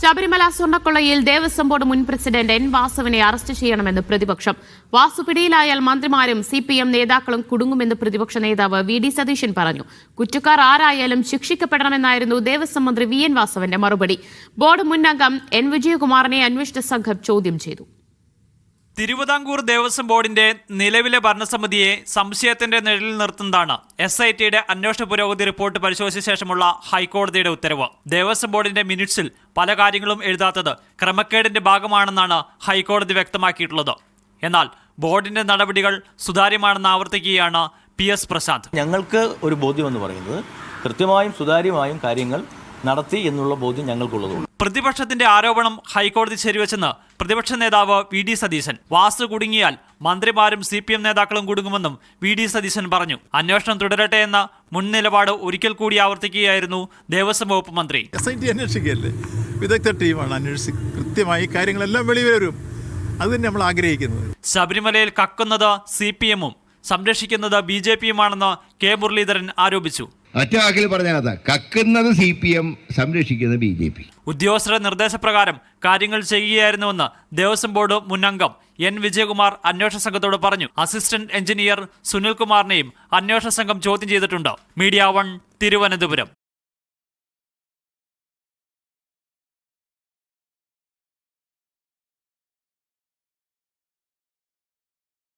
Sabarimala സ്വർണ്ണക്കൊള്ളയിൽ Devaswom board മുൻ president N വാസവനെ arrest ചെയ്യണമെന്ന് പ്രതിപക്ഷം. വാസു പിടിയിലായാൽ മന്ത്രിമാരും CPM നേതാക്കളും കുടുങ്ങുമെന്ന് പ്രതിപക്ഷ നേതാവ് VD സതീശൻ പറഞ്ഞു. കുറ്റക്കാർ ആരായാലും ശിക്ഷിക്കപ്പെടണമെന്നായിരുന്നു ദേവസ്വം മന്ത്രി VN വാസവന്റെ മറുപടി. ബോർഡ് മുൻ അംഗം N വിജയകുമാറിനെ അന്വേഷണ സംഘം ചോദ്യം ചെയ്തു. തിരുവിതാംകൂർ ദേവസ്വം ബോർഡിന്റെ നിലവിലെ ഭരണസമിതിയെ സംശയത്തിന്റെ നിഴലിൽ നിർത്തുന്നതാണ് SITയുടെ അന്വേഷണ പുരോഗതി റിപ്പോർട്ട് പരിശോധിച്ച ശേഷമുള്ള ഹൈക്കോടതിയുടെ ഉത്തരവ്. ദേവസ്വം ബോർഡിന്റെ മിനിറ്റ്സിൽ പല കാര്യങ്ങളും എഴുതാത്തത് ക്രമക്കേടിന്റെ ഭാഗമാണെന്നാണ് ഹൈക്കോടതി വ്യക്തമാക്കിയിട്ടുള്ളത്. എന്നാൽ ബോർഡിന്റെ നടപടികൾ സുതാര്യമാണെന്ന് ആവർത്തിക്കുകയാണ് PS പ്രശാന്ത്. ഞങ്ങൾക്ക് ഒരു ബോധ്യമെന്ന് പറയുന്നത് കൃത്യമായും സുതാര്യമായും കാര്യങ്ങൾ നടത്തി എന്നുള്ള ബോധ്യം ഞങ്ങൾക്കുള്ളതുകൊണ്ട്. പ്രതിപക്ഷത്തിന്റെ ആരോപണം ഹൈക്കോടതി ശരിവെച്ചെന്ന് പ്രതിപക്ഷ നേതാവ് VD സതീശൻ. വാസു കുടുങ്ങിയാൽ മന്ത്രിമാരും CPM നേതാക്കളും കുടുങ്ങുമെന്നും VD സതീശൻ പറഞ്ഞു. അന്വേഷണം തുടരട്ടെ എന്ന മുൻ നിലപാട് ഒരിക്കൽ കൂടി ആവർത്തിക്കുകയായിരുന്നു ദേവസ്വം വകുപ്പ് മന്ത്രി. SIT അന്വേഷിക്കുകയല്ലേ, വിദഗ്ധ ടീമാണ് അന്വേഷിച്ച് കൃത്യമായി കാര്യങ്ങളെല്ലാം വെളിവരും. അത് തന്നെ നമ്മൾ ആഗ്രഹിക്കുന്നത്. ശബരിമലയിൽ കക്കുന്നത് CPM-ഉം സംരക്ഷിക്കുന്നത് BJP-യുമാണെന്ന് K മുരളീധരൻ ആരോപിച്ചു. ഒറ്റ വാക്കിൽ പറഞ്ഞാൽ കക്കുന്നത് CPM, സംരക്ഷിക്കുന്നത് BJP. ഉദ്യോഗസ്ഥരുടെ നിർദ്ദേശപ്രകാരം കാര്യങ്ങൾ ചെയ്യുകയായിരുന്നുവെന്ന് ദേവസ്വം ബോർഡ് മുൻ അംഗം N വിജയകുമാർ അന്വേഷണ സംഘത്തോട് പറഞ്ഞു. അസിസ്റ്റന്റ് എഞ്ചിനീയർ സുനിൽകുമാറിനെയും അന്വേഷണ സംഘം ചോദ്യം ചെയ്തിട്ടുണ്ട്. മീഡിയ 1 തിരുവനന്തപുരം.